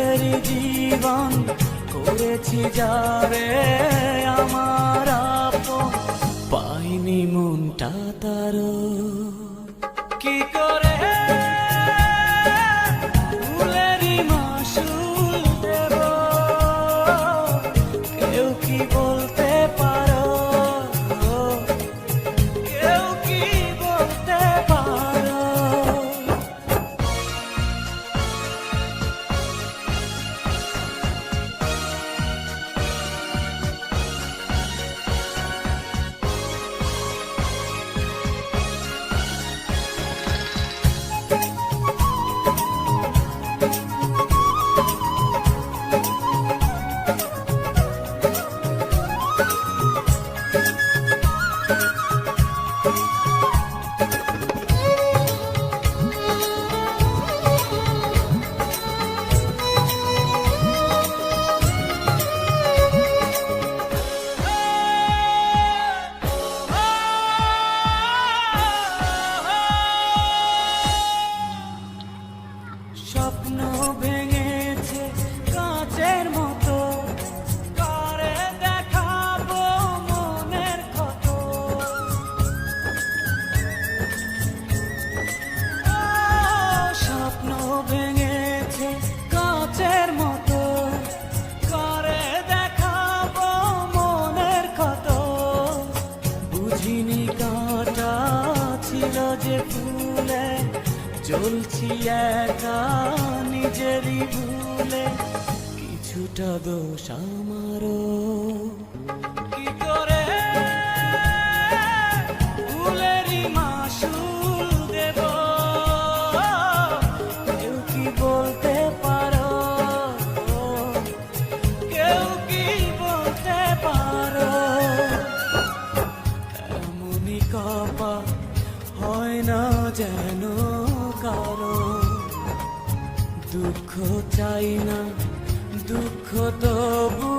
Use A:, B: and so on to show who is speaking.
A: নিজেরই জীবন করেছি যারে আমার আপন, পাইনি মনটা তারও। কি করে ফুলেরই মাসুল দেব, কেউ কি বলতে পারো, কেউ কি বলতে পারো? স্বপ্ন ভেঙেছে কাঁচের মতো, করে দেখাবো মনের ক্ষত। স্বপ্ন ভেঙেছে কাঁচের মতো, করে দেখাবো মনের ক্ষত। বুঝিনি কাঁটা ছিল যে ফুলে, জ্বলছি একা নিজেরই ভুলে, কিছুটা দোষ আমারও। কি করে ফুলেরই মাসুল দেব, কেউ কি বলতে পারো, কেউ কি বলতে পারো? এমনই কপাল হয় না যেন কারো, দুঃখ চাই না দুঃখ তবু